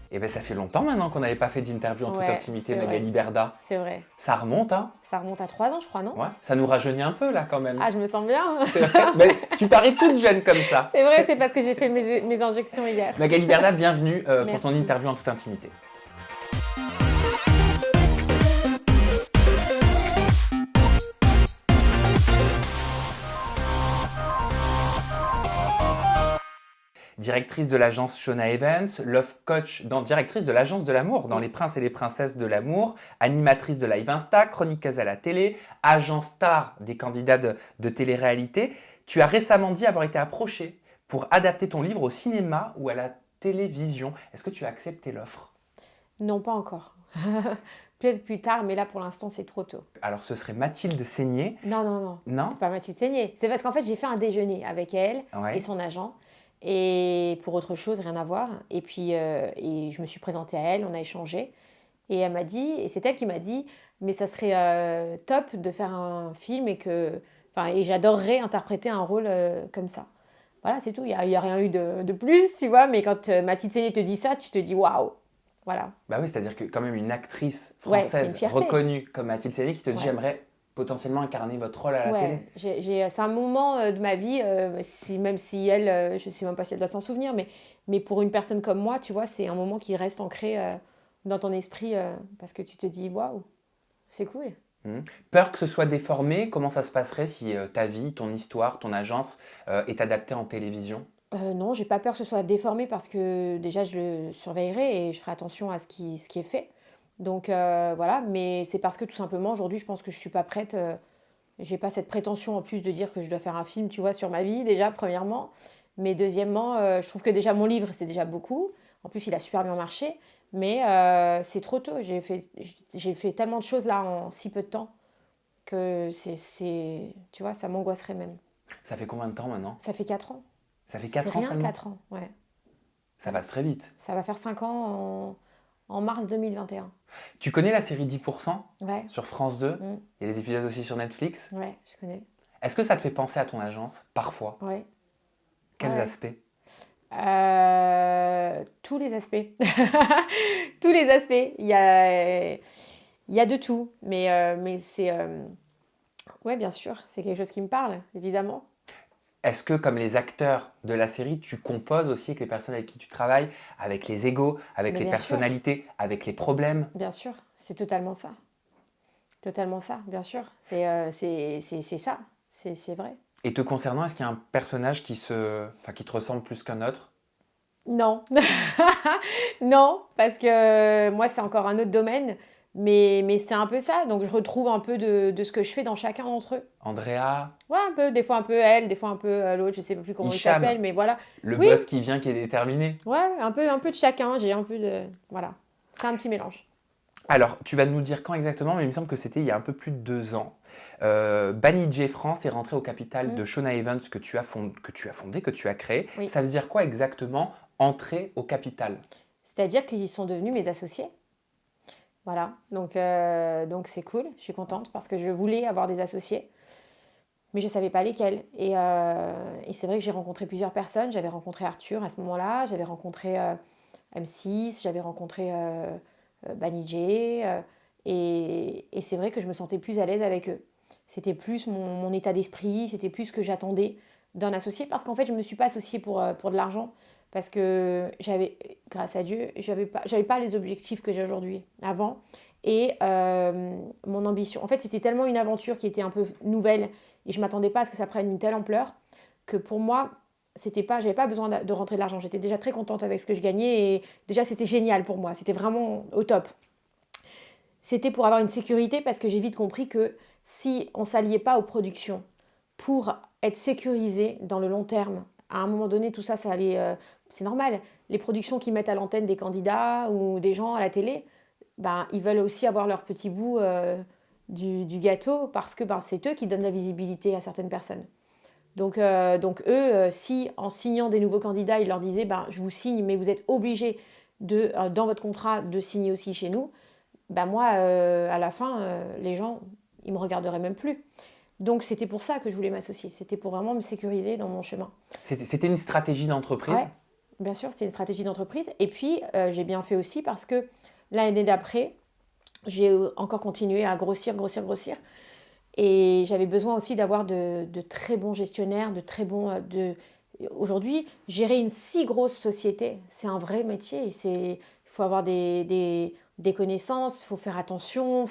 Eh bien, ça fait longtemps maintenant qu'on n'avait pas fait d'interview en toute Ouais, intimité, c'est vrai. Magali Berda. C'est vrai. Ça remonte, hein? Ça remonte à 3 ans, je crois, non? Ouais, ça nous rajeunit un peu là quand même. Ah, je me sens bien. C'est vrai. Mais tu parais toute jeune comme ça. C'est vrai, c'est parce que j'ai fait mes injections hier. Magali Berda, bienvenue pour ton Merci. interview en toute intimité. Directrice de l'agence Shona Evans, love coach, directrice de l'agence de l'amour dans Les Princes et les Princesses de l'amour, animatrice de Live Insta, chroniqueuse à la télé, agent star des candidats de télé-réalité. Tu as récemment dit avoir été approchée pour adapter ton livre au cinéma ou à la télévision. Est-ce que tu as accepté l'offre? Non, pas encore. Peut-être plus tard, mais là, pour l'instant, c'est trop tôt. Alors, ce serait Mathilde Seigné. Non, non, non. Non? C'est pas Mathilde Seigné. C'est parce qu'en fait, j'ai fait un déjeuner avec elle Ouais. et son agent. Et pour autre chose, rien à voir. Et puis, et je me suis présentée à elle, on a échangé. Et elle m'a dit, et c'est elle qui m'a dit, mais ça serait top de faire un film et j'adorerais interpréter un rôle comme ça. Voilà, c'est tout. Il y a rien eu de plus, tu vois. Mais quand Mathilde Seigné te dit ça, tu te dis waouh. Voilà. Bah oui, c'est-à-dire que quand même une actrice Ouais, c'est une française fierté. reconnue comme Mathilde Seigné qui te dit Ouais. j'aimerais potentiellement incarner votre rôle à la télé. Ouais, c'est un moment de ma vie, même si elle, je ne sais même pas si elle doit s'en souvenir, mais pour une personne comme moi, tu vois, c'est un moment qui reste ancré dans ton esprit parce que tu te dis waouh, c'est cool. Peur que ce soit déformé, comment ça se passerait si ta vie, ton histoire, ton agence est adaptée en télévision? Non, j'ai pas peur que ce soit déformé parce que déjà je le surveillerai et je ferai attention à ce qui est fait. Donc voilà, mais c'est parce que tout simplement aujourd'hui je pense que je suis pas prête. J'ai pas cette prétention en plus de dire que je dois faire un film, tu vois, sur ma vie déjà premièrement. Mais deuxièmement, je trouve que déjà mon livre c'est déjà beaucoup. En plus il a super bien marché, mais c'est trop tôt. J'ai fait tellement de choses là en si peu de temps que tu vois, ça m'angoisserait même. Ça fait combien de temps maintenant? Ça fait 4 ans. Ça fait C'est 4 ans rien, seulement? 4 ans, ouais. Ça passe très vite. Ça va faire 5 ans en mars 2021. Tu connais la série 10% Ouais, sur France 2? mm, Il y a des épisodes aussi sur Netflix. ouais, je connais. Est-ce que ça te fait penser à ton agence, parfois? Ouais, Quels ouais. aspects? Tous les aspects. Tous les aspects. Il y a de tout. Mais c'est... ouais, bien sûr, c'est quelque chose qui me parle, évidemment. Est-ce que, comme les acteurs de la série, tu composes aussi avec les personnes avec qui tu travailles, avec les égos, avec Mais les bien sûr, personnalités, avec les problèmes? bien sûr, c'est totalement ça. Totalement ça, bien sûr. C'est ça, c'est vrai. Et te concernant, est-ce qu'il y a un personnage qui te ressemble plus qu'un autre? Non, non, parce que moi, c'est encore un autre domaine, mais c'est un peu ça. Donc, je retrouve un peu de ce que je fais dans chacun d'entre eux. Andrea, Ouais, un peu, des fois un peu elle, des fois un peu l'autre, je sais plus comment il Hicham, s'appelle, mais voilà. le Oui, boss qui vient, qui est déterminé. ouais, un peu de chacun, j'ai un peu de... Voilà, c'est un petit mélange. Alors, tu vas nous dire quand exactement, mais il me semble que c'était il y a un peu plus de 2 ans. Banijé France est rentré au capital de Shona Evans que tu as fondé, que tu as créé. Oui. Ça veut dire quoi exactement, entrer au capital? C'est-à-dire qu'ils sont devenus mes associés. Voilà, donc c'est cool, je suis contente parce que je voulais avoir des associés, mais je ne savais pas lesquels. Et c'est vrai que j'ai rencontré plusieurs personnes. J'avais rencontré Arthur à ce moment-là, j'avais rencontré M6, j'avais rencontré Banijé, et c'est vrai que je me sentais plus à l'aise avec eux. C'était plus mon état d'esprit, c'était plus ce que j'attendais d'un associé, parce qu'en fait, je ne me suis pas associée pour de l'argent, parce que grâce à Dieu, j'avais pas les objectifs que j'ai aujourd'hui, avant. Et mon ambition, en fait, c'était tellement une aventure qui était un peu nouvelle, et je ne m'attendais pas à ce que ça prenne une telle ampleur, que pour moi, j'avais pas besoin de rentrer de l'argent. J'étais déjà très contente avec ce que je gagnais, et déjà, c'était génial pour moi. C'était vraiment au top. C'était pour avoir une sécurité, parce que j'ai vite compris que si on ne s'alliait pas aux productions pour être sécurisé dans le long terme, à un moment donné, tout ça, ça allait... c'est normal. Les productions qui mettent à l'antenne des candidats ou des gens à la télé, ben, ils veulent aussi avoir leur petit bout du gâteau, parce que ben, c'est eux qui donnent la visibilité à certaines personnes. Donc eux, si en signant des nouveaux candidats, ils leur disaient ben, je vous signe, mais vous êtes obligés dans votre contrat de signer aussi chez nous, ben moi, à la fin, les gens, ils me regarderaient même plus. Donc c'était pour ça que je voulais m'associer. C'était pour vraiment me sécuriser dans mon chemin. C'était une stratégie d'entreprise? Ouais, bien sûr, c'était une stratégie d'entreprise. Et puis, j'ai bien fait aussi parce que l'année d'après, j'ai encore continué à grossir, grossir, grossir. Et j'avais besoin aussi d'avoir de très bons gestionnaires, de très bons... Aujourd'hui, gérer une si grosse société, c'est un vrai métier. Il faut avoir des connaissances, il faut faire attention.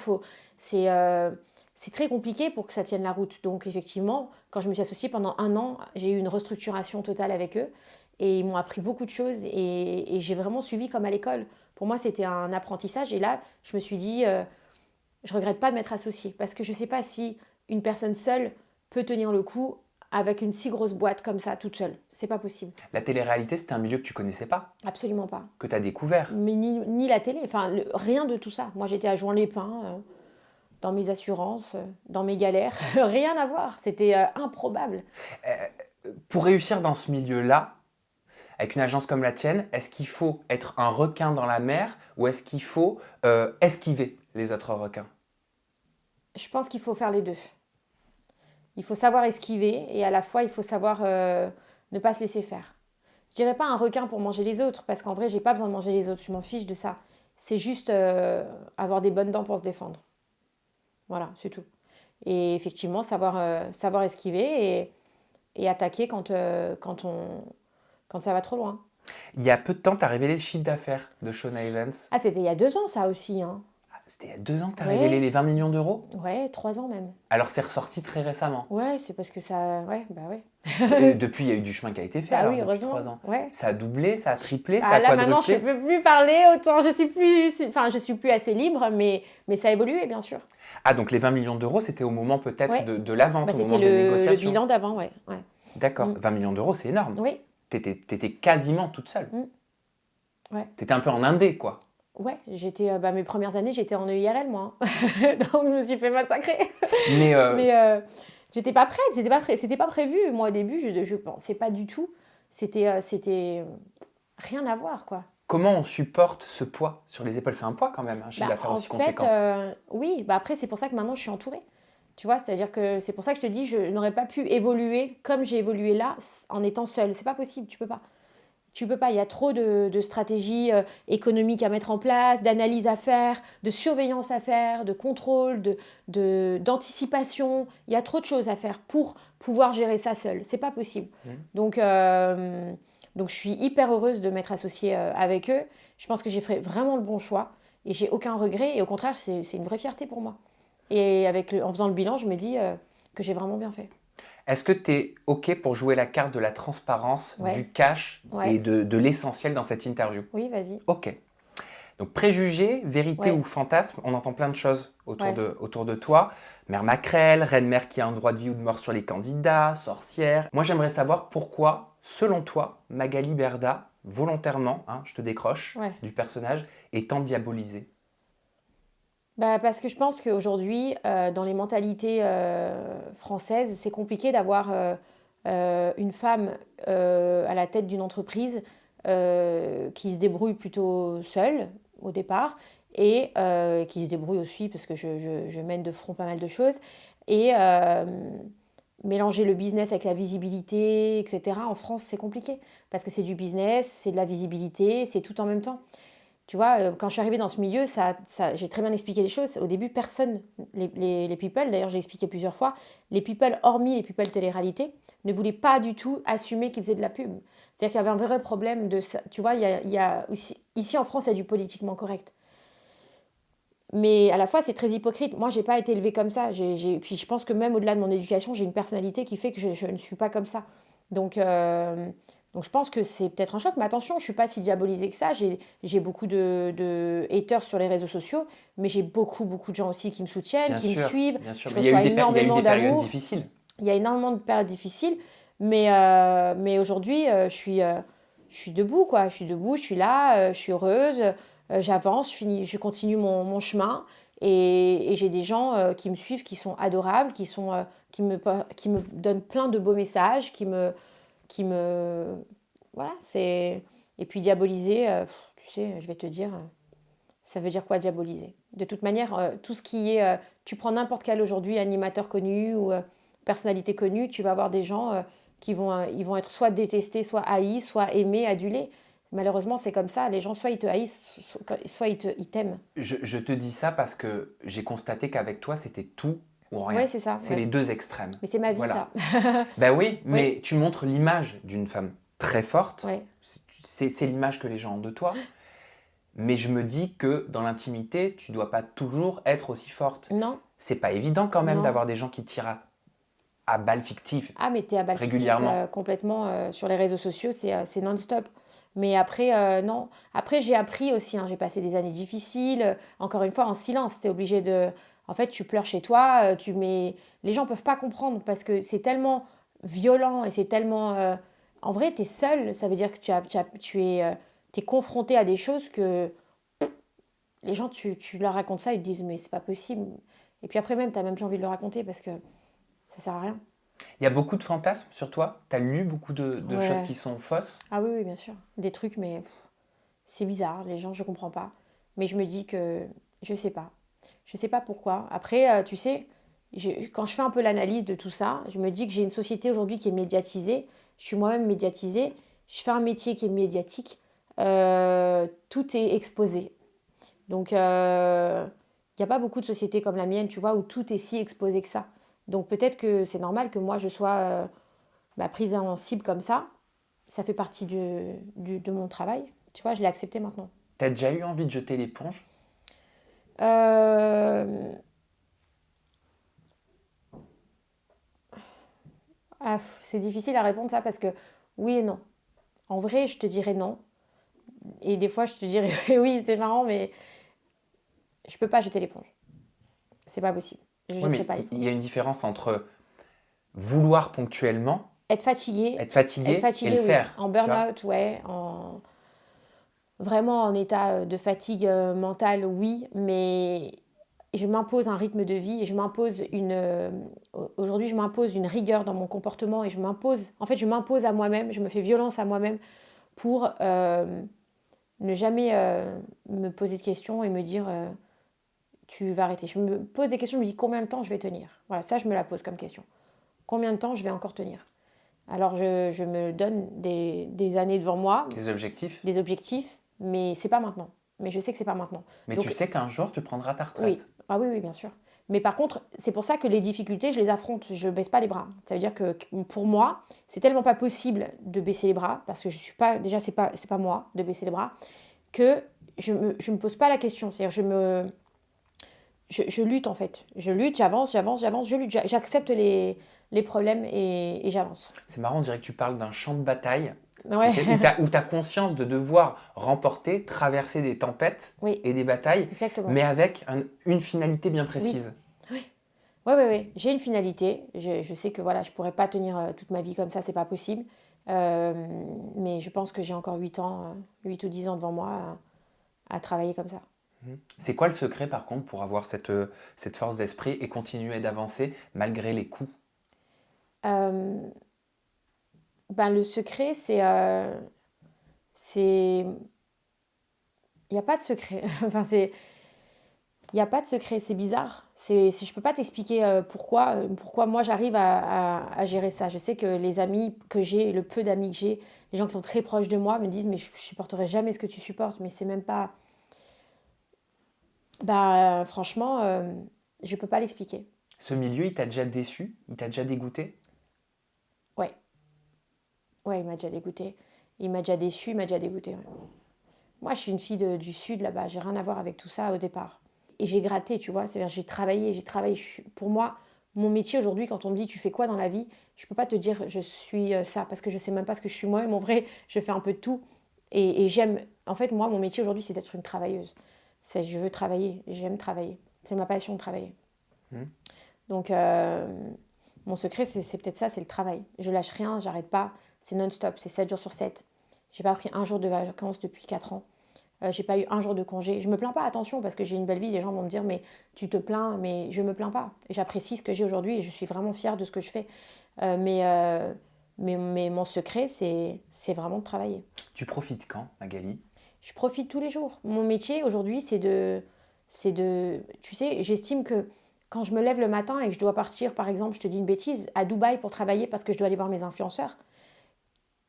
C'est très compliqué pour que ça tienne la route. Donc effectivement, quand je me suis associée pendant 1 an, j'ai eu une restructuration totale avec eux. Et ils m'ont appris beaucoup de choses. Et j'ai vraiment suivi comme à l'école. Pour moi, c'était un apprentissage. Et là, je me suis dit... je regrette pas de m'être associée parce que je ne sais pas si une personne seule peut tenir le coup avec une si grosse boîte comme ça, toute seule. C'est pas possible. La télé-réalité, c'était un milieu que tu connaissais pas, Absolument pas. que tu as découvert. Mais ni la télé, enfin rien de tout ça. Moi j'étais à Juan-les-Pins, dans mes assurances, dans mes galères. Rien à voir. C'était improbable. Pour réussir dans ce milieu-là, avec une agence comme la tienne, est-ce qu'il faut être un requin dans la mer ou est-ce qu'il faut esquiver les autres requins? Je pense qu'il faut faire les deux. Il faut savoir esquiver et à la fois il faut savoir ne pas se laisser faire. Je dirais pas un requin pour manger les autres parce qu'en vrai j'ai pas besoin de manger les autres, je m'en fiche de ça. C'est juste avoir des bonnes dents pour se défendre. Voilà, c'est tout. Et effectivement savoir esquiver et attaquer quand ça va trop loin. Il y a peu de temps, tu as révélé le chiffre d'affaires de Shona Evans. Ah, c'était il y a 2 ans ça aussi, hein. C'était il y a 2 ans que tu as Ouais. révélé les 20 millions d'euros. Ouais, 3 ans même. Alors c'est ressorti très récemment. Ouais, c'est parce que ça... Ouais, bah ouais. Depuis, il y a eu du chemin qui a été fait Bah alors, oui, depuis heureusement. 3 ans. Ouais. Ça a doublé, ça a triplé, ça Ah a là maintenant je quadruplé. peux plus parler autant je suis plus assez libre mais ça a évolué bien sûr. Ah, donc les 20 millions d'euros, c'était au moment peut-être Ouais. de la vente, Bah, au c'était moment des le négociations. bilan d'avant, ouais. Ouais. D'accord, 20 millions d'euros, c'est énorme. Oui, T'étais quasiment toute seule. ouais. T'étais un peu en indé, quoi. Ouais, j'étais mes premières années, j'étais en EIRL moi, hein. Donc je me suis fait massacrer. Mais Mais j'étais pas prête, c'était pas prévu. Moi au début, je pensais pas du tout. C'était rien à voir quoi. comment on supporte ce poids sur les épaules? C'est un poids quand même, un chiffre Bah, d'affaires en aussi fait, conséquent. oui, bah après c'est pour ça que maintenant je suis entourée. Tu vois, c'est-à-dire que c'est pour ça que je te dis, je n'aurais pas pu évoluer comme j'ai évolué là en étant seule. C'est pas possible, tu peux pas. Tu peux pas, il y a trop de stratégies économiques à mettre en place, d'analyse à faire, de surveillance à faire, de contrôle, d'anticipation. Il y a trop de choses à faire pour pouvoir gérer ça seul. C'est pas possible. Donc, donc je suis hyper heureuse de m'être associée avec eux. Je pense que j'ai fait vraiment le bon choix et j'ai aucun regret. Et au contraire, c'est une vraie fierté pour moi. Et en faisant le bilan, je me dis que j'ai vraiment bien fait. Est-ce que tu es OK pour jouer la carte de la transparence, Ouais. du cash Ouais. et de l'essentiel dans cette interview? Oui, vas-y. OK. Donc préjugés, vérité Ouais. ou fantasme, on entend plein de choses autour, Ouais. autour de toi. Mère Macrel, reine-mère qui a un droit de vie ou de mort sur les candidats, sorcière. Moi j'aimerais savoir pourquoi, selon toi, Magali Berda, volontairement, hein, je te décroche, Ouais. du personnage, est tant diabolisée. Bah, parce que je pense qu'aujourd'hui, dans les mentalités françaises, c'est compliqué d'avoir une femme à la tête d'une entreprise qui se débrouille plutôt seule au départ et qui se débrouille aussi parce que je mène de front pas mal de choses. Et mélanger le business avec la visibilité, etc. En France, c'est compliqué parce que c'est du business, c'est de la visibilité, c'est tout en même temps. Tu vois, quand je suis arrivée dans ce milieu, j'ai très bien expliqué les choses. Au début, personne, les people, d'ailleurs j'ai expliqué plusieurs fois, les people, hormis les people télé-réalité, ne voulaient pas du tout assumer qu'ils faisaient de la pub. C'est-à-dire qu'il y avait un vrai problème de ça. Tu vois, il y a aussi, ici en France, il y a du politiquement correct. Mais à la fois, c'est très hypocrite. Moi, je n'ai pas été élevée comme ça. Puis je pense que même au-delà de mon éducation, j'ai une personnalité qui fait que je ne suis pas comme ça. Donc je pense que c'est peut-être un choc, mais attention, je ne suis pas si diabolisée que ça. J'ai beaucoup de haters sur les réseaux sociaux, mais j'ai beaucoup de gens aussi qui me soutiennent, Bien qui sûr, me suivent. bien sûr. Je Mais il y a reçois eu des, il y a eu énormément des périodes d'amour. difficiles. Il y a énormément de périodes difficiles, mais aujourd'hui, je suis debout, quoi. Je suis debout, je suis là, je suis heureuse, j'avance, je continue mon chemin. Et j'ai des gens qui me suivent, qui sont adorables, qui me donnent plein de beaux messages, qui me voilà, c'est... Et puis diaboliser, tu sais, je vais te dire, ça veut dire quoi diaboliser? De toute manière, tout ce qui est... tu prends n'importe quel aujourd'hui animateur connu ou personnalité connue, tu vas avoir des gens ils vont être soit détestés, soit haïs, soit aimés, adulés. Malheureusement, c'est comme ça. Les gens, soit ils te haïssent, soit ils t'aiment. Je te dis ça parce que j'ai constaté qu'avec toi, c'était tout ou rien. Ouais, c'est ça. C'est Ouais. les deux extrêmes. Mais c'est ma vie, Voilà. ça. Ben oui, mais tu montres l'image d'une femme très forte. Ouais. C'est l'image que les gens ont de toi. Mais je me dis que dans l'intimité, tu dois pas toujours être aussi forte. Non. C'est pas évident quand même Non. d'avoir des gens qui tirent à balles fictives. Ah, mais t'es à balle fictive, Régulièrement. complètement sur les réseaux sociaux, c'est non-stop. Mais après, non. Après, j'ai appris aussi, hein, j'ai passé des années difficiles, encore une fois, en silence. T'es obligé de... En fait, tu pleures chez toi, tu mets... Les gens peuvent pas comprendre parce que c'est tellement violent et c'est tellement... En vrai, t'es seul, ça veut dire que t'es confronté à des choses que les gens, tu leur racontes ça, ils te disent, mais c'est pas possible. Et puis après même, t'as même plus envie de le raconter parce que ça sert à rien. Il y a beaucoup de fantasmes sur toi. Tu as lu beaucoup de choses Ouais. qui sont fausses. Ah oui, oui, bien sûr. Des trucs, mais c'est bizarre. Les gens, je comprends pas. Mais je me dis que je sais pas. Je sais pas pourquoi. Après, tu sais, quand je fais un peu l'analyse de tout ça, je me dis que j'ai une société aujourd'hui qui est médiatisée. Je suis moi-même médiatisée. Je fais un métier qui est médiatique. Tout est exposé. Donc, il n'y a pas beaucoup de sociétés comme la mienne, tu vois, où tout est si exposé que ça. Donc, peut-être que c'est normal que moi, je sois prise en cible comme ça. Ça fait partie de mon travail. Tu vois, je l'ai accepté maintenant. Tu as déjà eu envie de jeter l'éponge? Euh, c'est difficile à répondre ça parce que oui et non. En vrai, je te dirais non. Et des fois, je te dirais oui, c'est marrant, mais je peux pas jeter l'éponge. C'est pas possible. Je Oui, jetterai mais pas l'éponge. il y a une différence entre vouloir ponctuellement, Être fatigué, être fatigué et le oui. faire. En Tu vois. burn-out, ouais. Vraiment en état de fatigue mentale, oui. Mais je m'impose un rythme de vie et je m'impose aujourd'hui, je m'impose une rigueur dans mon comportement et je m'impose à moi-même, je me fais violence à moi-même pour ne jamais me poser de questions et me dire tu vas arrêter. Je me pose des questions, je me dis combien de temps je vais tenir. Voilà, ça, je me la pose comme question. Combien de temps je vais encore tenir? Alors, je me donne des années devant moi, Des objectifs. des objectifs, mais c'est pas maintenant. Mais je sais que c'est pas maintenant. Mais Donc, tu sais qu'un jour, tu prendras ta oui, retraite. ah oui, oui, bien sûr. Mais par contre, c'est pour ça que les difficultés, je les affronte. Je baisse pas les bras. Ça veut dire que pour moi, c'est tellement pas possible de baisser les bras parce que je suis pas déjà c'est pas moi de baisser les bras que je me pose pas la question. C'est-à-dire je lutte en fait. Je lutte, j'avance, je lutte. J'accepte les problèmes et j'avance. C'est marrant, on dirait que tu parles d'un champ de bataille. Ouais. Tu sais, où tu as conscience de devoir remporter, traverser des tempêtes Oui, et des batailles, exactement. mais avec une finalité bien précise. Oui. J'ai une finalité. Je sais que voilà, je pourrais pas tenir toute ma vie comme ça, c'est pas possible. Mais je pense que j'ai encore 8 ans, 8 ou 10 ans devant moi à travailler comme ça. C'est quoi le secret par contre pour avoir cette force d'esprit et continuer d'avancer malgré les coups? Euh, le secret, c'est, il n'y a pas de secret. Enfin, il n'y a pas de secret. C'est bizarre. Je peux pas t'expliquer pourquoi moi j'arrive à gérer ça. Je sais que les amis que j'ai, le peu d'amis que j'ai, les gens qui sont très proches de moi me disent mais je supporterai jamais ce que tu supportes. Mais c'est même pas. Franchement, je peux pas l'expliquer. Ce milieu, il t'a déjà déçu? Il t'a déjà dégoûté? Ouais, ouais, il m'a déjà dégoûté. Il m'a déjà déçu, il m'a déjà dégoûté. Ouais. Moi, je suis une fille du sud là-bas. J'ai rien à voir avec tout ça au départ. Et j'ai gratté, tu vois. C'est-à-dire, j'ai travaillé. Pour moi, mon métier aujourd'hui, quand on me dit tu fais quoi dans la vie, je peux pas te dire je suis ça parce que je sais même pas ce que je suis moi-même. En vrai, je fais un peu de tout. Et j'aime. En fait, moi, mon métier aujourd'hui, c'est d'être une travailleuse. Je veux travailler. J'aime travailler. C'est ma passion de travailler. Mmh. Donc, mon secret, c'est peut-être ça, c'est le travail. Je lâche rien, j'arrête pas. C'est non-stop, c'est 7 jours sur 7. J'ai pas pris un jour de vacances depuis 4 ans. J'ai pas eu un jour de congé. Je me plains pas, attention, parce que j'ai une belle vie. Les gens vont me dire, mais tu te plains, mais je me plains pas. J'apprécie ce que j'ai aujourd'hui et je suis vraiment fière de ce que je fais. Mais mon secret, c'est vraiment de travailler. Tu profites quand, Magali? Je profite tous les jours. Mon métier aujourd'hui, tu sais, j'estime que quand je me lève le matin et que je dois partir, par exemple, je te dis une bêtise, à Dubaï pour travailler parce que je dois aller voir mes influenceurs,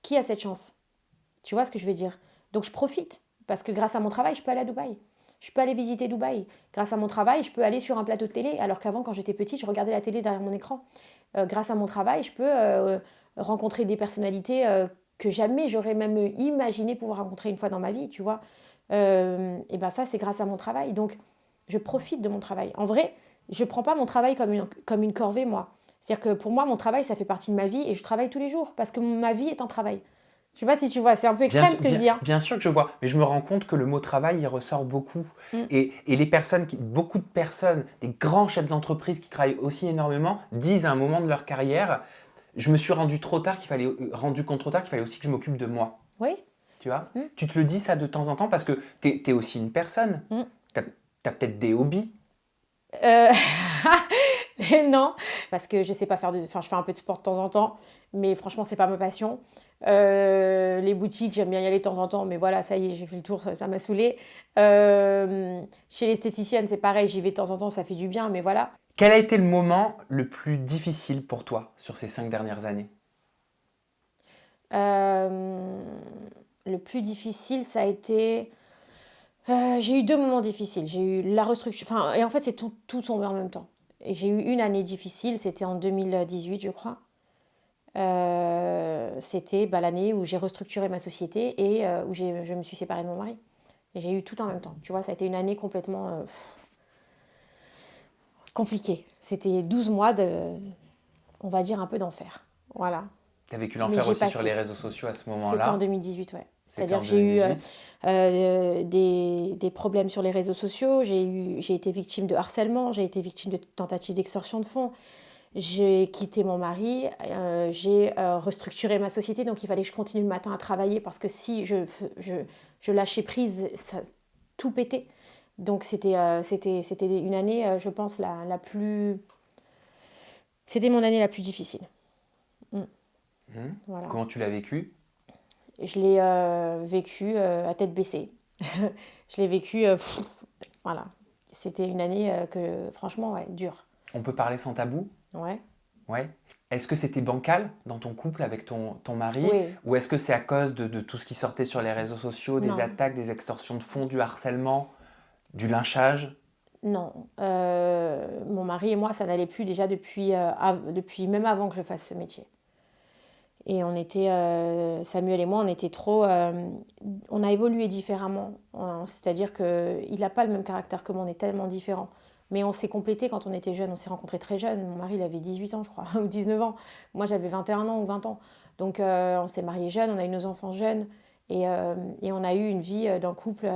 qui a cette chance? Tu vois ce que je veux dire? Donc je profite parce que grâce à mon travail, je peux aller à Dubaï. Je peux aller visiter Dubaï. Grâce à mon travail, je peux aller sur un plateau de télé, alors qu'avant, quand j'étais petite, je regardais la télé derrière mon écran. Grâce à mon travail, je peux rencontrer des personnalités que jamais j'aurais même imaginé pouvoir rencontrer une fois dans ma vie, tu vois. Et ben ça, c'est grâce à mon travail. Donc, je profite de mon travail. En vrai, je ne prends pas mon travail comme une corvée, moi. C'est-à-dire que pour moi, mon travail, ça fait partie de ma vie et je travaille tous les jours parce que ma vie est un travail. Je sais pas si tu vois, c'est un peu extrême ce que je dis. Hein. Bien sûr que je vois, mais je me rends compte que le mot travail, il ressort beaucoup. Mm. Et beaucoup de personnes, des grands chefs d'entreprise qui travaillent aussi énormément, disent à un moment de leur carrière, je me suis rendu compte trop tard qu'il fallait aussi que je m'occupe de moi. Oui. Tu vois? Mm. Tu te le dis ça de temps en temps parce que tu es aussi une personne. Mm. Tu as peut-être des hobbies. Euh, non, parce que je sais pas faire enfin, je fais un peu de sport de temps en temps, mais franchement, c'est pas ma passion. Les boutiques, j'aime bien y aller de temps en temps, mais voilà, ça y est, j'ai fait le tour, ça m'a saoulée. Chez l'esthéticienne, c'est pareil, j'y vais de temps en temps, ça fait du bien, mais voilà. Quel a été le moment le plus difficile pour toi sur ces 5 dernières années? Euh, le plus difficile, ça a été. J'ai eu 2 moments difficiles. J'ai eu la restructuration. Enfin, et en fait, c'est tout tombé en même temps. Et j'ai eu une année difficile, c'était en 2018, je crois. C'était l'année où j'ai restructuré ma société et où je me suis séparée de mon mari. Et j'ai eu tout en même temps. Tu vois, ça a été une année complètement compliquée. C'était 12 mois on va dire, un peu d'enfer. Voilà. Tu as vécu Mais l'enfer j'ai aussi sur passé. les réseaux sociaux à ce C'était moment-là. en 2018, ouais. C'était C'est-à-dire en que j'ai eu 2018. des problèmes sur les réseaux sociaux, j'ai été victime de harcèlement, j'ai été victime de tentatives d'extorsion de fonds, j'ai quitté mon mari, j'ai restructuré ma société, donc il fallait que je continue le matin à travailler parce que si je lâchais prise, ça tout pétait. Donc c'était une année, je pense, la plus... C'était mon année la plus difficile. Voilà. Comment tu l'as vécu? Je l'ai vécu à tête baissée. Je l'ai vécu, voilà. C'était une année que, franchement, ouais, dure. On peut parler sans tabou? Ouais. Ouais. Est-ce que c'était bancal dans ton couple avec ton mari? Oui. Ou est-ce que c'est à cause de tout ce qui sortait sur les réseaux sociaux, des Non. attaques, des extorsions de fonds, du harcèlement, du lynchage? Non. Mon mari et moi, ça n'allait plus déjà depuis même avant que je fasse ce métier. Et on était, Samuel et moi, on était trop... on a évolué différemment. C'est-à-dire qu'il n'a pas le même caractère que moi, on est tellement différents. Mais on s'est complétés quand on était jeunes, on s'est rencontrés très jeunes. Mon mari, il avait 18 ans, je crois, ou 19 ans. Moi, j'avais 21 ans ou 20 ans. Donc, on s'est mariés jeunes, on a eu nos enfants jeunes. Et on a eu une vie d'un couple...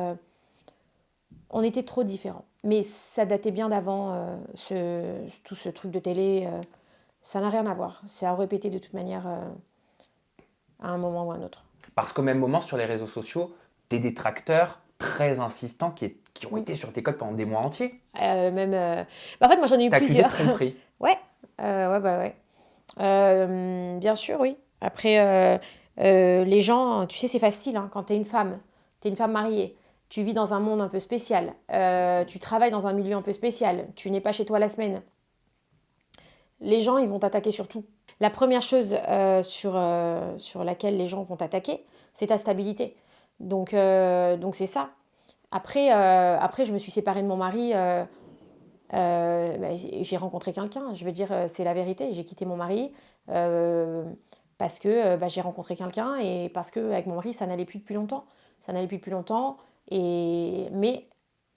on était trop différents. Mais ça datait bien d'avant, tout ce truc de télé. Ça n'a rien à voir. C'est à répéter de toute manière à un moment ou à un autre. Parce qu'au même moment, sur les réseaux sociaux, des détracteurs très insistants qui ont été sur tes codes pendant des mois entiers. En fait, moi, j'en ai eu T'as accusé de plusieurs. tromperie. Ouais, ouais. Bien sûr, oui. Après, les gens, tu sais, c'est facile hein, quand t'es une femme mariée, tu vis dans un monde un peu spécial, tu travailles dans un milieu un peu spécial, tu n'es pas chez toi la semaine. Les gens, ils vont t'attaquer sur tout. La première chose sur laquelle les gens vont t'attaquer, c'est ta stabilité. Donc c'est ça. Après, je me suis séparée de mon mari. J'ai rencontré quelqu'un. Je veux dire, c'est la vérité. J'ai quitté mon mari parce que j'ai rencontré quelqu'un et parce qu'avec mon mari, ça n'allait plus depuis longtemps. Ça n'allait plus depuis longtemps. Mais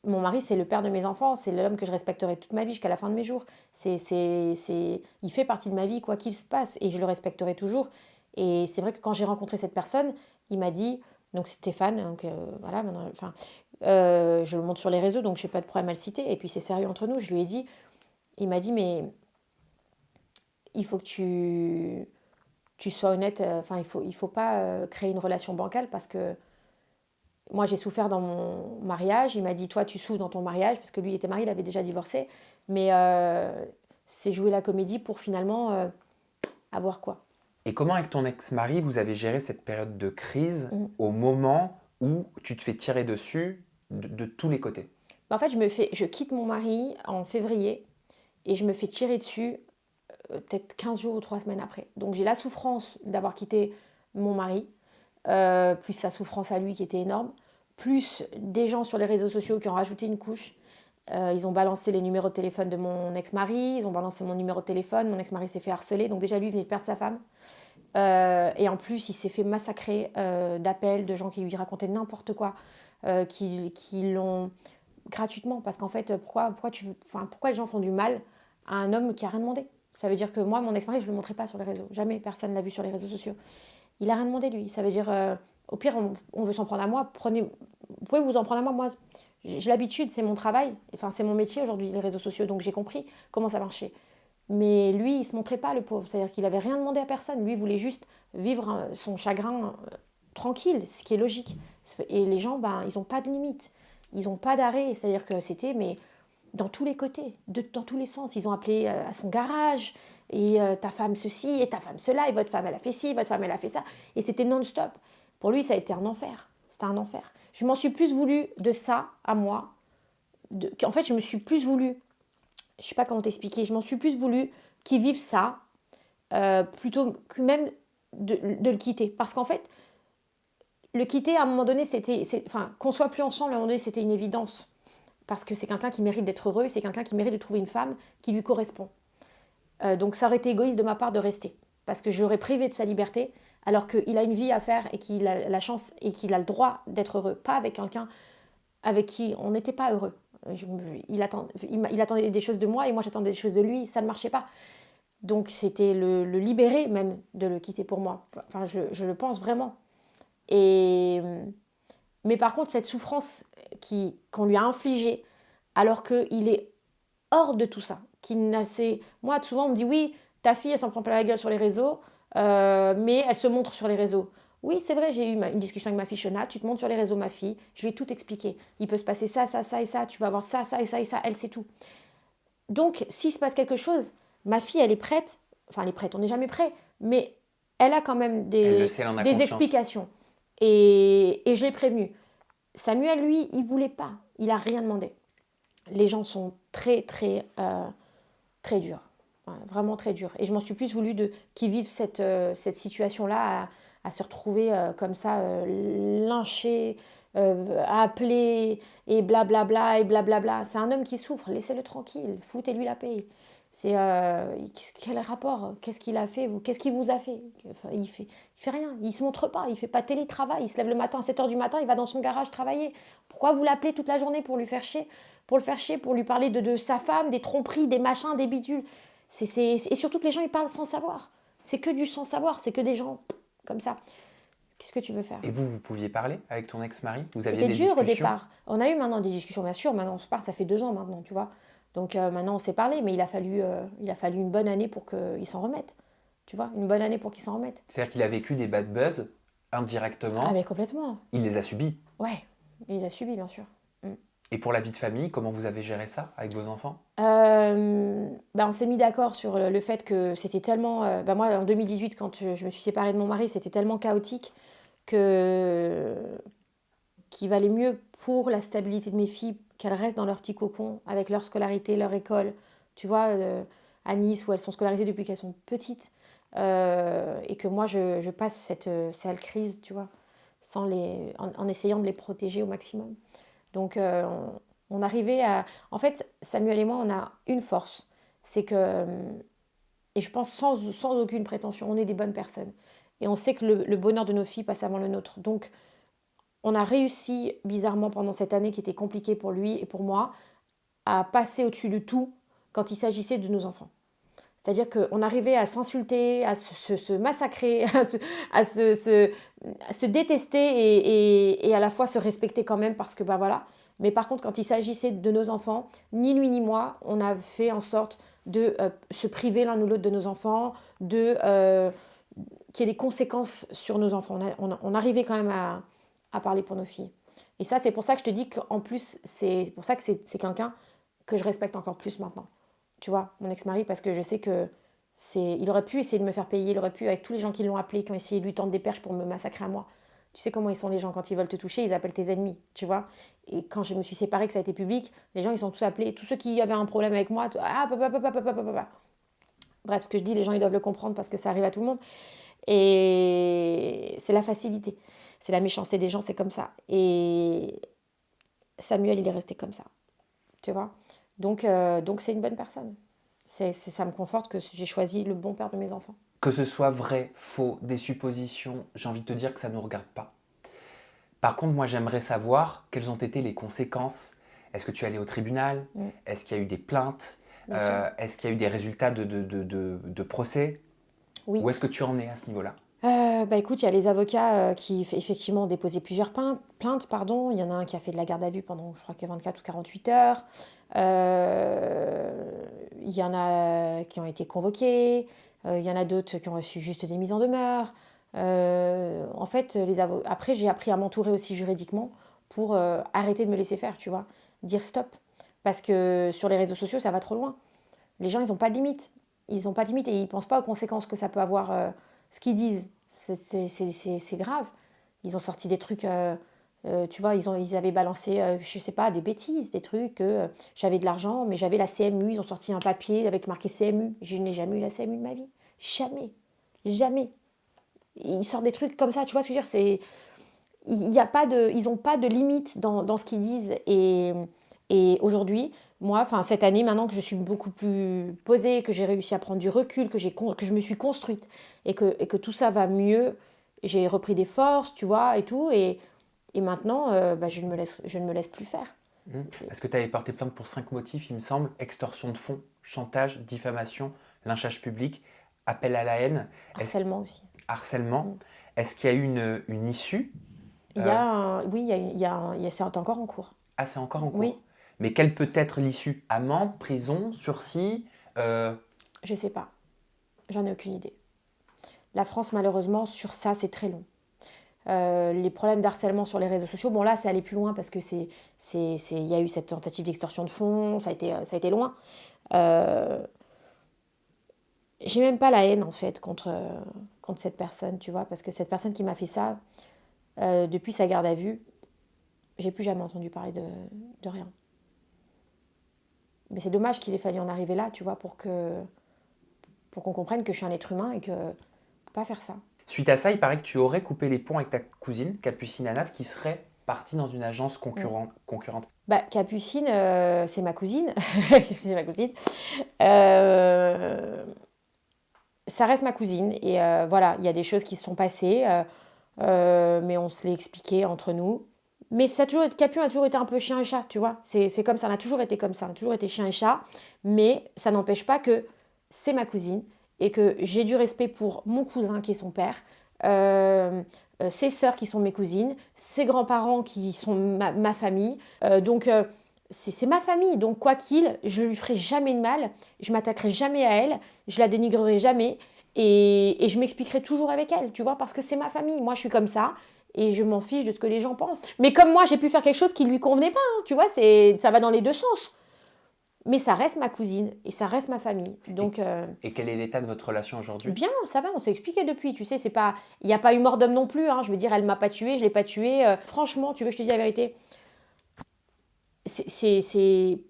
mon mari, c'est le père de mes enfants, c'est l'homme que je respecterai toute ma vie jusqu'à la fin de mes jours. Il fait partie de ma vie, quoi qu'il se passe, et je le respecterai toujours. Et c'est vrai que quand j'ai rencontré cette personne, il m'a dit, donc c'est Stéphane, donc, voilà, enfin, je le montre sur les réseaux, donc je n'ai pas de problème à le citer, et puis c'est sérieux entre nous, je lui ai dit, il m'a dit, mais il faut que tu sois honnête, enfin, il faut pas créer une relation bancale parce que moi, j'ai souffert dans mon mariage. Il m'a dit, toi, tu souffres dans ton mariage, parce que lui, il était marié, il avait déjà divorcé. Mais c'est jouer la comédie pour finalement avoir quoi. Et comment, avec ton ex-mari, vous avez géré cette période de crise au moment où tu te fais tirer dessus de tous les côtés? En fait, je quitte mon mari en février. et je me fais tirer dessus peut-être 15 jours ou 3 semaines après. Donc j'ai la souffrance d'avoir quitté mon mari, plus sa souffrance à lui qui était énorme, plus des gens sur les réseaux sociaux qui ont rajouté une couche. Ils ont balancé les numéros de téléphone de mon ex-mari, ils ont balancé mon numéro de téléphone, mon ex-mari s'est fait harceler, donc déjà lui il venait de perdre sa femme. Et en plus il s'est fait massacrer d'appels de gens qui lui racontaient n'importe quoi, qui l'ont gratuitement, parce qu'en fait pourquoi les gens font du mal à un homme qui a rien demandé? Ça veut dire que moi, mon ex-mari, je ne le montrais pas sur les réseaux. Jamais personne ne l'a vu sur les réseaux sociaux. Il n'a rien demandé, lui. Ça veut dire, au pire, on veut s'en prendre à moi. Vous pouvez vous en prendre à moi. Moi, j'ai l'habitude, c'est mon travail. Enfin, c'est mon métier aujourd'hui, les réseaux sociaux. Donc, j'ai compris comment ça marchait. Mais lui, il ne se montrait pas, le pauvre. C'est-à-dire qu'il n'avait rien demandé à personne. Lui, il voulait juste vivre son chagrin tranquille, ce qui est logique. Et les gens, ben, ils n'ont pas de limite. Ils n'ont pas d'arrêt. C'est-à-dire que c'était... mais dans tous les côtés, dans tous les sens. Ils ont appelé à son garage, et ta femme ceci, et ta femme cela, et votre femme elle a fait ci, votre femme elle a fait ça. Et c'était non-stop. Pour lui, ça a été un enfer. C'était un enfer. Je m'en suis plus voulu de ça à moi. En fait, je me suis plus voulu, je sais pas comment t'expliquer, je m'en suis plus voulu qu'il vive ça, plutôt que même de le quitter. Parce qu'en fait, le quitter, à un moment donné, qu'on soit plus ensemble, à un moment donné, c'était une évidence. Parce que c'est quelqu'un qui mérite d'être heureux, c'est quelqu'un qui mérite de trouver une femme qui lui correspond. Donc ça aurait été égoïste de ma part de rester, parce que je l'aurais privé de sa liberté, alors qu'il a une vie à faire et qu'il a la chance et qu'il a le droit d'être heureux, pas avec quelqu'un avec qui on n'était pas heureux. Il attendait des choses de moi et moi j'attendais des choses de lui, ça ne marchait pas. Donc c'était le libérer même de le quitter pour moi. Enfin, je le pense vraiment. Mais par contre, cette souffrance qu'on lui a infligée, alors qu'il est hors de tout ça, moi, souvent, on me dit, oui, ta fille, elle s'en prend plein la gueule sur les réseaux, mais elle se montre sur les réseaux. Oui, c'est vrai, j'ai eu une discussion avec ma fille Shona, tu te montres sur les réseaux, ma fille, je vais tout expliquer. Il peut se passer ça, ça, ça et ça, tu vas avoir ça, ça et ça et ça, elle sait tout. Donc, s'il se passe quelque chose, ma fille, elle est prête, enfin, elle est prête, on n'est jamais prêt, mais elle a quand même des explications. Et je l'ai prévenu. Samuel, lui, il voulait pas. Il a rien demandé. Les gens sont très, très, très durs. Ouais, vraiment très durs. Et je m'en suis plus voulu qu'ils vivent cette situation-là, à se retrouver comme ça, lynchés, appelés, et blablabla, et blablabla. C'est un homme qui souffre. Laissez-le tranquille. Foutez-lui la paix. Quel rapport? Qu'est-ce qu'il a fait? Qu'est-ce qu'il vous a fait? Enfin, il fait rien. Il se montre pas. Il fait pas de télétravail. Il se lève le matin à 7h du matin. Il va dans son garage travailler. Pourquoi vous l'appelez toute la journée pour lui faire chier? Pour le faire chier, pour lui parler de sa femme, des tromperies, des machins, des bidules. Et surtout que les gens ils parlent sans savoir. C'est que du sans savoir. C'est que des gens comme ça. Qu'est-ce que tu veux faire? Et vous pouviez parler avec ton ex-mari? Vous aviez C'était des dur discussions? au départ. On a eu maintenant des discussions, bien sûr. Maintenant on se parle. Ça fait 2 ans maintenant, tu vois. Donc maintenant on s'est parlé, mais il a fallu une bonne année pour qu'il s'en remette. Tu vois, une bonne année pour qu'il s'en remette. C'est-à-dire qu'il a vécu des bad buzz indirectement. Ah mais complètement. Il les a subis. Ouais, il les a subis, bien sûr. Et pour la vie de famille, comment vous avez géré ça avec vos enfants? On s'est mis d'accord sur le fait que c'était tellement... moi, en 2018, quand je me suis séparée de mon mari, c'était tellement chaotique qu'il valait mieux pour la stabilité de mes filles qu'elles restent dans leur petit cocon avec leur scolarité, leur école. Tu vois, à Nice, où elles sont scolarisées depuis qu'elles sont petites. Et que moi, je passe cette crise, tu vois, en essayant de les protéger au maximum. Donc, on arrivait à... En fait, Samuel et moi, on a une force. C'est que, et je pense sans aucune prétention, on est des bonnes personnes. Et on sait que le bonheur de nos filles passe avant le nôtre. Donc, on a réussi, bizarrement, pendant cette année qui était compliquée pour lui et pour moi, à passer au-dessus de tout quand il s'agissait de nos enfants. C'est-à-dire qu'on arrivait à s'insulter, à se massacrer, à se détester et à la fois se respecter quand même parce que, voilà. Mais par contre, quand il s'agissait de nos enfants, ni lui ni moi, on a fait en sorte de se priver l'un ou l'autre de nos enfants, qu'il y ait des conséquences sur nos enfants. On arrivait quand même à parler pour nos filles. Et ça, c'est pour ça que je te dis qu'en plus, c'est pour ça que c'est quelqu'un que je respecte encore plus maintenant. Tu vois, mon ex-mari, parce que je sais que il aurait pu essayer de me faire payer, il aurait pu, avec tous les gens qui l'ont appelé, qui ont essayé de lui tendre des perches pour me massacrer à moi. Tu sais comment ils sont les gens, quand ils veulent te toucher, ils appellent tes ennemis, tu vois. Et quand je me suis séparée, que ça a été public, les gens, ils sont tous appelés, tous ceux qui avaient un problème avec moi, ah, papa, papa, papa, papa, papa. Bref, ce que je dis, les gens, ils doivent le comprendre parce que ça arrive à tout le monde. Et c'est la facilité, c'est la méchanceté des gens, c'est comme ça. Et Samuel, il est resté comme ça, tu vois. Donc c'est une bonne personne. Ça me conforte que j'ai choisi le bon père de mes enfants. Que ce soit vrai, faux, des suppositions, j'ai envie de te dire que ça ne nous regarde pas. Par contre, moi, j'aimerais savoir quelles ont été les conséquences. Est-ce que tu es allé au tribunal? Est-ce qu'il y a eu des plaintes? Bien sûr. Est-ce qu'il y a eu des résultats de procès? Oui. Où est-ce que tu en es à ce niveau-là? Bah écoute, il y a les avocats qui effectivement ont déposé plusieurs plaintes, pardon. Il y en a un qui a fait de la garde à vue pendant, je crois que 24 ou 48 heures. Il y en a qui ont été convoqués. Il y en a d'autres qui ont reçu juste des mises en demeure. En fait, après, j'ai appris à m'entourer aussi juridiquement pour arrêter de me laisser faire, tu vois. Dire stop. Parce que sur les réseaux sociaux, ça va trop loin. Les gens, ils n'ont pas de limite. Ils n'ont pas de limite et ils ne pensent pas aux conséquences que ça peut avoir, ce qu'ils disent. C'est grave. Ils ont sorti des trucs, tu vois, ils avaient balancé, je sais pas, des bêtises, des trucs, j'avais de l'argent, mais j'avais la CMU, ils ont sorti un papier avec marqué CMU. Je n'ai jamais eu la CMU de ma vie. Jamais. Jamais. Ils sortent des trucs comme ça, tu vois ce que je veux dire, ils n'ont pas de limite dans ce qu'ils disent. Et aujourd'hui, moi, enfin cette année, maintenant que je suis beaucoup plus posée, que j'ai réussi à prendre du recul, que je me suis construite et que tout ça va mieux, j'ai repris des forces, tu vois, et tout. Et maintenant, je ne me laisse plus faire. Est-ce que tu avais porté plainte pour 5 motifs, il me semble? Extorsion de fonds, chantage, diffamation, lynchage public, appel à la haine. Harcèlement aussi. Harcèlement. Est-ce qu'il y a eu une issue? Oui, c'est encore en cours. Ah, c'est encore en cours. Oui. Mais quelle peut être l'issue? Amende, prison, sursis? Je sais pas. J'en ai aucune idée. La France, malheureusement, sur ça, c'est très long. Les problèmes d'harcèlement sur les réseaux sociaux, bon là, c'est allé plus loin parce que il y a eu cette tentative d'extorsion de fonds, ça a été loin. J'ai même pas la haine, en fait, contre cette personne, tu vois, parce que cette personne qui m'a fait ça, depuis sa garde à vue, j'ai plus jamais entendu parler de rien. Mais c'est dommage qu'il ait fallu en arriver là, tu vois, pour qu'on comprenne que je suis un être humain et que ne faut pas faire ça. Suite à ça, il paraît que tu aurais coupé les ponts avec ta cousine, Capucine Anav, qui serait partie dans une agence concurrente. Bah, Capucine, c'est ma cousine. C'est ma cousine. Ça reste ma cousine. Et voilà, il y a des choses qui se sont passées, mais on se l'est expliqué entre nous. Mais Capu a toujours été un peu chien et chat, tu vois. C'est comme ça, on a toujours été comme ça, on a toujours été chien et chat. Mais ça n'empêche pas que c'est ma cousine et que j'ai du respect pour mon cousin qui est son père, ses sœurs qui sont mes cousines, ses grands-parents qui sont ma famille. Donc c'est ma famille, donc quoi qu'il, je lui ferai jamais de mal, je m'attaquerai jamais à elle, je la dénigrerai jamais et je m'expliquerai toujours avec elle, tu vois, parce que c'est ma famille. Moi, je suis comme ça et je m'en fiche de ce que les gens pensent. Mais comme moi, j'ai pu faire quelque chose qui lui convenait pas, hein, tu vois, ça va dans les deux sens. Mais ça reste ma cousine et ça reste ma famille. Donc, Et quel est l'état de votre relation aujourd'hui? bien, ça va, on s'est expliqué depuis. Tu sais, il n'y a pas eu mort d'homme non plus. Hein. Je veux dire, elle m'a pas tuée, je l'ai pas tuée. Franchement, tu veux que je te dise la vérité? C'est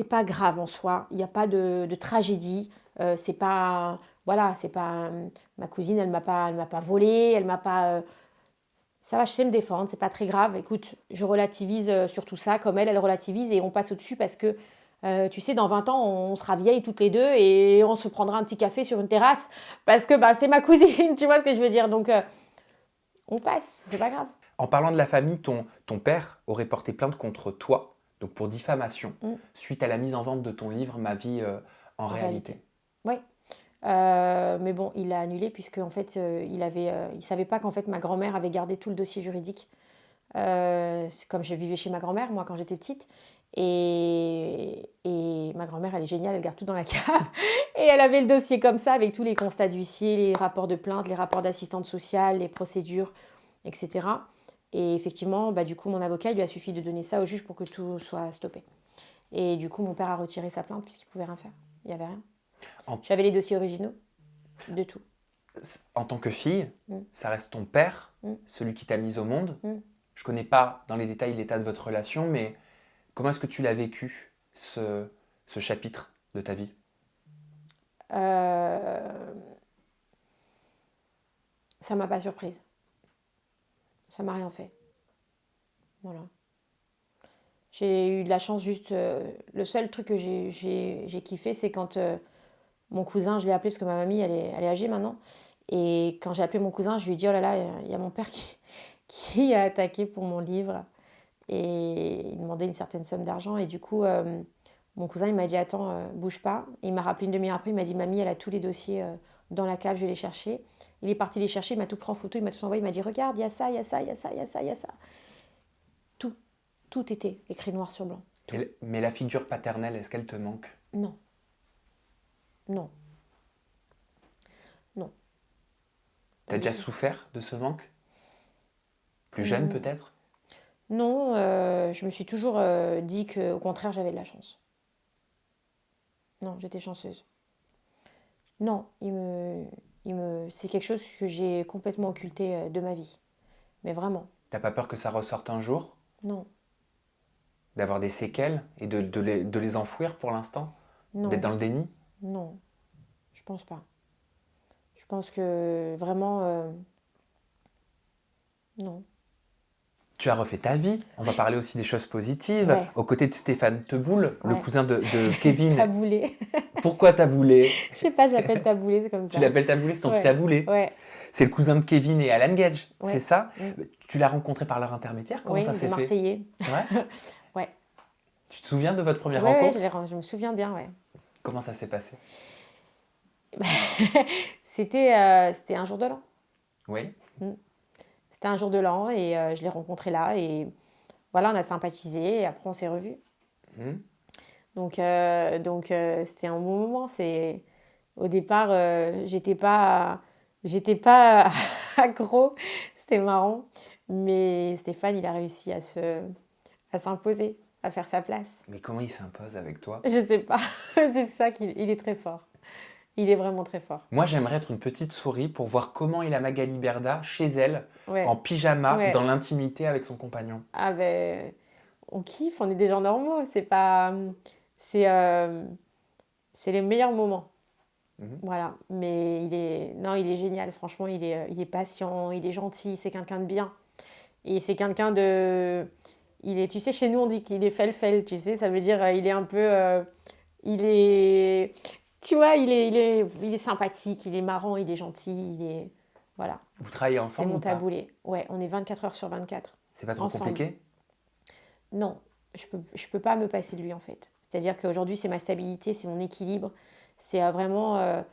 pas grave en soi. Il n'y a pas de tragédie. C'est pas, voilà, c'est pas ma cousine. Elle m'a pas volé. Elle m'a pas. Ça va, je sais me défendre. C'est pas très grave. Écoute, je relativise sur tout ça, comme elle relativise et on passe au-dessus parce que. Tu sais, dans 20 ans, on sera vieilles toutes les deux et on se prendra un petit café sur une terrasse parce que bah, c'est ma cousine, tu vois ce que je veux dire. Donc, on passe, c'est pas grave. En parlant de la famille, ton père aurait porté plainte contre toi, donc pour diffamation, suite à la mise en vente de ton livre Ma vie en réalité. Oui. Mais bon, il l'a annulé puisque en fait, il savait pas qu'en fait ma grand-mère avait gardé tout le dossier juridique. Comme je vivais chez ma grand-mère, moi, quand j'étais petite. Et ma grand-mère, elle est géniale, elle garde tout dans la cave. Et elle avait le dossier comme ça, avec tous les constats d'huissier, les rapports de plainte, les rapports d'assistante sociale, les procédures, etc. Et effectivement, bah, du coup, mon avocat, il lui a suffi de donner ça au juge pour que tout soit stoppé. Et du coup, mon père a retiré sa plainte puisqu'il ne pouvait rien faire. Il n'y avait rien. J'avais les dossiers originaux, de tout. En tant que fille, Mm. ça reste ton père, Mm. celui qui t'a mise au monde. Mm. Je connais pas dans les détails l'état de votre relation, mais comment est-ce que tu l'as vécu, ce chapitre de ta vie? Euh, Ça m'a pas surprise. Ça m'a rien fait. Voilà. J'ai eu de la chance juste. Le seul truc que j'ai kiffé, c'est quand mon cousin, je l'ai appelé parce que ma mamie, elle est âgée maintenant. Et quand j'ai appelé mon cousin, je lui ai dit, oh là là, il y a mon père qui a attaqué pour mon livre. Et il demandait une certaine somme d'argent. Et du coup, mon cousin, il m'a dit, attends, bouge pas. Et il m'a rappelé une demi-heure après, il m'a dit, mamie, elle a tous les dossiers dans la cave, je vais les chercher. Il est parti les chercher, il m'a tout pris en photo, il m'a tout envoyé, il m'a dit, regarde, il y a ça, il y a ça, il y a ça, il y a ça, il y a ça. Tout, tout était écrit noir sur blanc. Tout. Mais la figure paternelle, est-ce qu'elle te manque? Non, non, non. T'as déjà souffert de ce manque? Plus jeune peut-être? Non, je me suis toujours dit qu'au contraire, j'avais de la chance. Non, j'étais chanceuse. Non, c'est quelque chose que j'ai complètement occulté de ma vie. Mais vraiment, T'as pas peur que ça ressorte un jour? non, D'avoir des séquelles et de les enfouir pour l'instant? D'être non, dans le déni? non, je pense pas. Je pense que vraiment, non. Tu as refait ta vie. On va parler aussi des choses positives. Ouais. Aux côtés de Stéphane Teboul, le Ouais. cousin de Kevin. Taboulé. Pourquoi Taboulé? Je sais pas, j'appelle taboulé, c'est comme ça. Tu l'appelles Taboulé, c'est ton petit Ouais. Taboulé. Ouais, C'est le cousin de Kevin et Alan Gage, Ouais. c'est ça? Mm. Tu l'as rencontré par leur intermédiaire? Comment oui, ça des s'est fait? Marseillais. C'est vrai? Ouais. Tu te souviens de votre première Ouais, rencontre? je me souviens bien, ouais. Comment ça s'est passé? C'était un jour de l'an. Oui. C'était un jour de l'an et je l'ai rencontré là et voilà, on a sympathisé et après on s'est revus. Mhm. Donc c'était un bon moment. Au départ, j'étais pas accro, c'était marrant. Mais Stéphane, il a réussi à s'imposer, à faire sa place. Mais comment il s'impose avec toi? Je sais pas, c'est ça il est très fort. Il est vraiment très fort. Moi, j'aimerais être une petite souris pour voir comment il a Magali Berda chez elle, Ouais. en pyjama, Ouais. dans l'intimité avec son compagnon. Ah ben, on kiffe, on est des gens normaux. C'est pas, c'est les meilleurs moments. Mhm. Voilà. Mais il est génial. Franchement, il est patient, il est gentil, c'est quelqu'un de bien. Et c'est quelqu'un de, tu sais, chez nous on dit qu'il est fel-fel. Tu sais, ça veut dire il est un peu, il est, tu vois, il est sympathique, il est marrant, il est gentil, voilà. Vous travaillez C'est ensemble mon ou pas? taboulé. Ouais, on est 24 heures sur 24. C'est pas trop Ensemble. compliqué? Non, je peux pas me passer de lui en fait. C'est-à-dire qu'aujourd'hui, c'est ma stabilité, c'est mon équilibre. C'est vraiment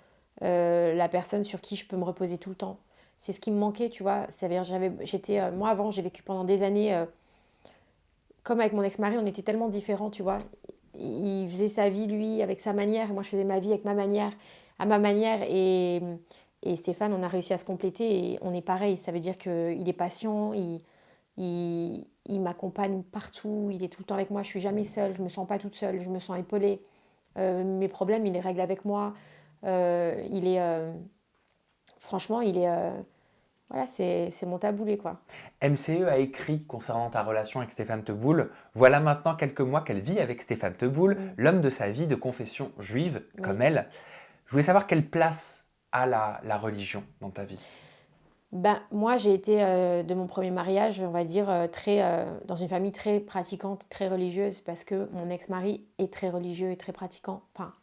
la personne sur qui je peux me reposer tout le temps. C'est ce qui me manquait, tu vois. Moi, avant, j'ai vécu pendant des années, comme avec mon ex-mari, on était tellement différents, tu vois. Il faisait sa vie, lui, avec sa manière. Moi, je faisais ma vie avec ma manière, à ma manière. Et Stéphane, on a réussi à se compléter et on est pareil. Ça veut dire qu'il est patient, il m'accompagne partout, il est tout le temps avec moi, je suis jamais seule, je me sens pas toute seule, je me sens épaulée. Mes problèmes, il les règle avec moi. Franchement, voilà, c'est mon taboulé, quoi. MCE a écrit concernant ta relation avec Stéphane Teboul. Voilà maintenant quelques mois qu'elle vit avec Stéphane Teboul, l'homme de sa vie de confession juive, comme elle. Je voulais savoir quelle place a la religion dans ta vie. Ben, moi, j'ai été de mon premier mariage, on va dire, dans une famille très pratiquante, très religieuse, parce que mon ex-mari est très religieux et très pratiquant. Enfin,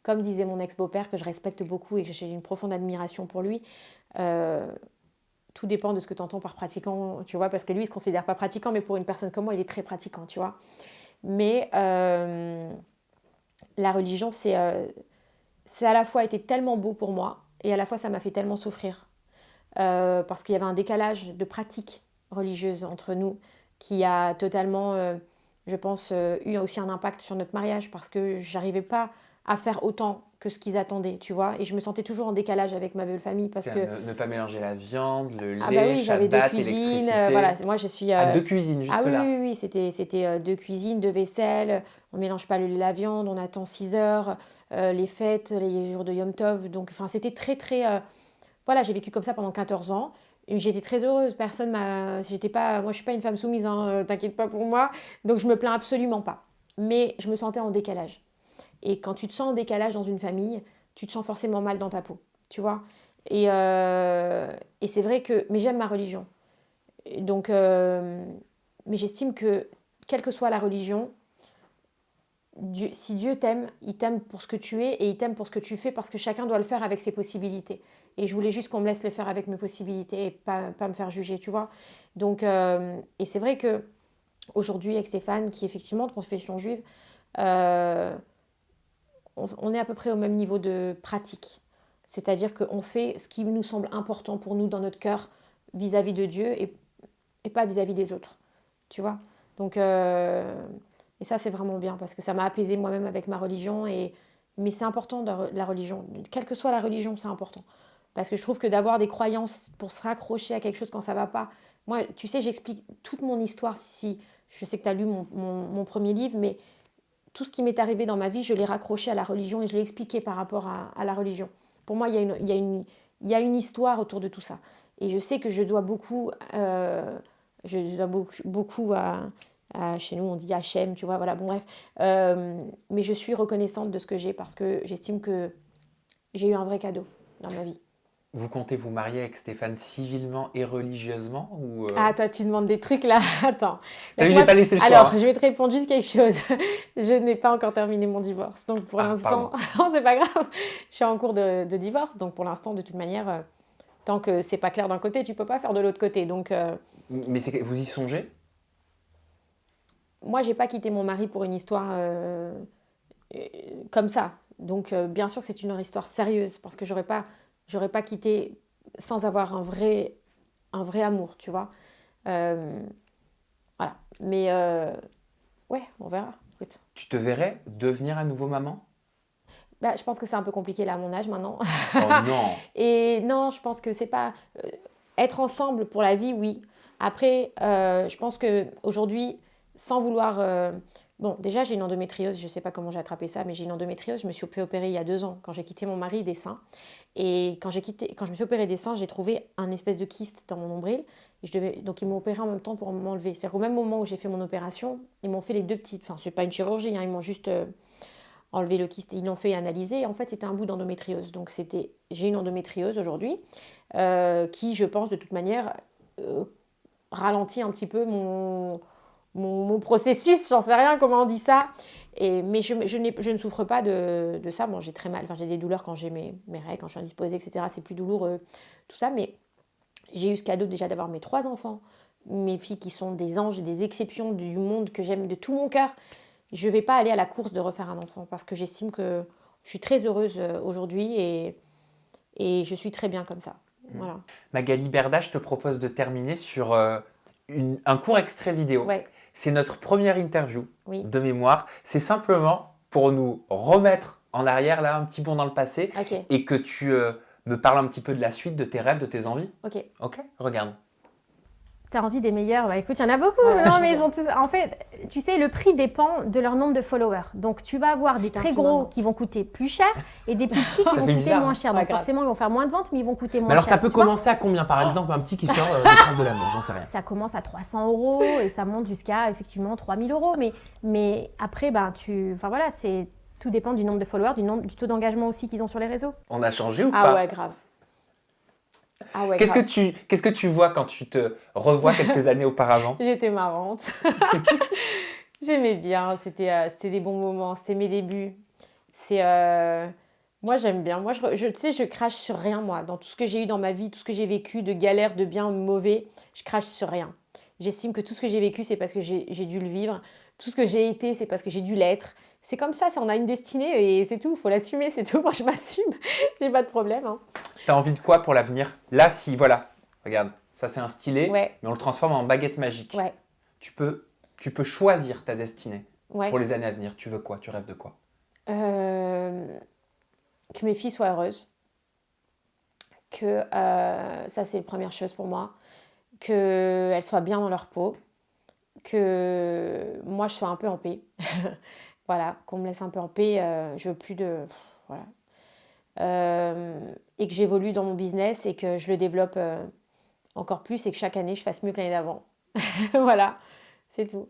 comme disait mon ex-beau-père, que je respecte beaucoup et que j'ai une profonde admiration pour lui, tout dépend de ce que tu entends par pratiquant, tu vois, parce que lui, il ne se considère pas pratiquant, mais pour une personne comme moi, il est très pratiquant, tu vois. Mais la religion, c'est à la fois été tellement beau pour moi, et à la fois, ça m'a fait tellement souffrir. Parce qu'il y avait un décalage de pratiques religieuses entre nous qui a totalement, je pense, eu aussi un impact sur notre mariage parce que j'arrivais pas à faire autant que ce qu'ils attendaient, tu vois, et je me sentais toujours en décalage avec ma belle famille parce que Ne pas mélanger la viande, le lait, ah bah oui, j'avais deux Shabbat, cuisines, électricité. voilà, moi je suis À deux cuisines, ah oui, jusque-là. oui, c'était deux cuisines, deux vaisselles, on mélange pas le lait et la viande, on attend 6 heures, les fêtes, les jours de Yom Tov, donc enfin c'était très très voilà, j'ai vécu comme ça pendant 14 ans. Et j'étais très heureuse. Personne m'a. J'étais pas. Moi, je suis pas une femme soumise, hein, t'inquiète pas pour moi. Donc, je me plains absolument pas. Mais je me sentais en décalage. Et quand tu te sens en décalage dans une famille, tu te sens forcément mal dans ta peau. Tu vois? Et c'est vrai que. Mais j'aime ma religion. Donc, mais j'estime que, quelle que soit la religion, si Dieu t'aime, il t'aime pour ce que tu es et il t'aime pour ce que tu fais parce que chacun doit le faire avec ses possibilités. Et je voulais juste qu'on me laisse le faire avec mes possibilités et pas me faire juger, tu vois. Donc, et c'est vrai que aujourd'hui, avec Stéphane, qui est effectivement de confession juive, euh, on est à peu près au même niveau de pratique. C'est-à-dire qu'on fait ce qui nous semble important pour nous dans notre cœur vis-à-vis de Dieu et pas vis-à-vis des autres, tu vois. Donc, et ça, c'est vraiment bien parce que ça m'a apaisé moi-même avec ma religion. Mais c'est important, la religion. Quelle que soit la religion, c'est important. Parce que je trouve que d'avoir des croyances pour se raccrocher à quelque chose quand ça va pas. Moi, tu sais, j'explique toute mon histoire. Si je sais que tu as lu mon premier livre, mais tout ce qui m'est arrivé dans ma vie, je l'ai raccroché à la religion et je l'ai expliqué par rapport à la religion. Pour moi, il y a une histoire autour de tout ça. Et je sais que je dois beaucoup, beaucoup chez nous, on dit Hachem, tu vois, voilà, bon bref. Mais je suis reconnaissante de ce que j'ai parce que j'estime que j'ai eu un vrai cadeau dans ma vie. Vous comptez vous marier avec Stéphane civilement et religieusement ou Ah, toi, tu demandes des trucs là. Attends. T'as vu, Laisse-moi- j'ai pas laissé le choix. Alors, Hein. je vais te répondre juste quelque chose. Je n'ai pas encore terminé mon divorce. Donc, pour Ah, l'instant, pardon. non, c'est pas grave. Je suis en cours de divorce. Donc, pour l'instant, de toute manière, tant que c'est pas clair d'un côté, tu peux pas faire de l'autre côté. Donc, Mais vous y songez? moi, j'ai pas quitté mon mari pour une histoire euh, comme ça. Donc, bien sûr que c'est une histoire sérieuse parce que j'aurais pas quitté sans avoir un vrai amour, tu vois. Euh, voilà. Mais ouais, on verra. Écoute. Tu te verrais devenir à nouveau maman? Bah, je pense que c'est un peu compliqué là à mon âge maintenant. Oh non! Et non, je pense que c'est pas être ensemble pour la vie, oui. Après, je pense que aujourd'hui, sans vouloir, bon, déjà j'ai une endométriose. Je sais pas comment j'ai attrapé ça, mais j'ai une endométriose. Je me suis fait opérer il y a 2 ans quand j'ai quitté mon mari des seins. Et quand je me suis opéré des seins, j'ai trouvé un espèce de kyste dans mon nombril. Et donc ils m'ont opéré en même temps pour m'enlever. C'est-à-dire qu'au même moment où j'ai fait mon opération, ils m'ont fait les deux petites. Enfin, c'est pas une chirurgie, hein, ils m'ont juste enlevé le kyste. Ils l'ont fait analyser. En fait, c'était un bout d'endométriose. Donc j'ai une endométriose aujourd'hui qui, je pense, de toute manière, euh, ralentit un petit peu mon processus. J'en sais rien comment on dit ça. Mais je ne souffre pas de ça. Bon, j'ai très mal. Enfin, j'ai des douleurs quand j'ai mes règles, quand je suis indisposée, etc. C'est plus douloureux, tout ça. Mais j'ai eu ce cadeau déjà d'avoir mes 3 enfants. Mes filles qui sont des anges et des exceptions du monde que j'aime de tout mon cœur. Je ne vais pas aller à la course de refaire un enfant parce que j'estime que je suis très heureuse aujourd'hui et je suis très bien comme ça. Voilà. Magali Berda, je te propose de terminer sur un court extrait vidéo. Ouais, C'est notre première interview oui. de mémoire. C'est simplement pour nous remettre en arrière, là, un petit bond dans le passé, Ok, et que tu me parles un petit peu de la suite, de tes rêves, de tes envies. ok. Ok? Regarde. T'as envie des meilleurs? Bah écoute, il y en a beaucoup. Ouais, Non, je mais veux ils ont tous. En fait, tu sais, le prix dépend de leur nombre de followers. Donc, tu vas avoir des Putain, très tout gros maintenant. qui vont coûter plus cher et des plus petits qui vont fait coûter bizarre, moins hein. cher. Ouais, Donc, grave. forcément, ils vont faire moins de ventes, mais ils vont coûter moins Mais alors cher. ça peut tu vois. commencer à combien par exemple un petit qui sort des traces de l'amour, j'en sais rien. Ça commence à 300 € et ça monte jusqu'à effectivement 3000 €. Mais après, ben, enfin voilà, tout dépend du nombre de followers, du taux d'engagement aussi qu'ils ont sur les réseaux. On a changé ou Ah pas? ouais, grave. Ah ouais, Qu'est-ce grave. qu'est-ce que tu vois quand tu te revois quelques années auparavant? J'étais marrante. J'aimais bien, c'était des bons moments, c'était mes débuts. Moi, j'aime bien. Moi, tu sais, je crache sur rien, moi. Dans tout ce que j'ai eu dans ma vie, tout ce que j'ai vécu, de galère, de bien ou de mauvais, je crache sur rien. J'estime que tout ce que j'ai vécu, c'est parce que j'ai dû le vivre. Tout ce que j'ai été, c'est parce que j'ai dû l'être. C'est comme ça, on a une destinée et c'est tout. Il faut l'assumer, c'est tout. Moi, je m'assume. J'ai pas de problème. Hein. T'as envie de quoi pour l'avenir? Là, si, voilà. Regarde, ça c'est un stylet, Ouais. mais on le transforme en baguette magique. Ouais, Tu peux choisir ta destinée ouais. pour les années à venir. Tu veux quoi? Tu rêves de quoi? Que mes filles soient heureuses. Que ça, c'est la première chose pour moi. Qu'elles soient bien dans leur peau. Que moi, je sois un peu en paix. Voilà, qu'on me laisse un peu en paix. Je veux plus de... Voilà. et que j'évolue dans mon business et que je le développe encore plus et que chaque année, je fasse mieux que l'année d'avant. Voilà, c'est tout.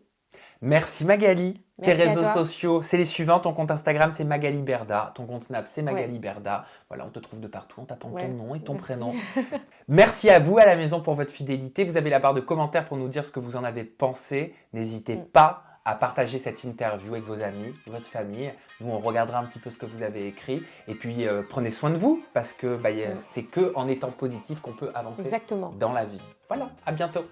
Merci Magali. Merci Tes à réseaux toi. sociaux, c'est les suivants. Ton compte Instagram, c'est Magali Berda. Ton compte Snap, c'est Magali Berda. Voilà, on te trouve de partout en tapant Ouais, ton nom et ton merci. prénom. Merci à vous à la maison pour votre fidélité. Vous avez la barre de commentaires pour nous dire ce que vous en avez pensé. N'hésitez pas à partager cette interview avec vos amis, votre famille. Nous, on regardera un petit peu ce que vous avez écrit. Et puis, prenez soin de vous parce que c'est que en étant positif qu'on peut avancer Exactement. dans la vie. Voilà, à bientôt.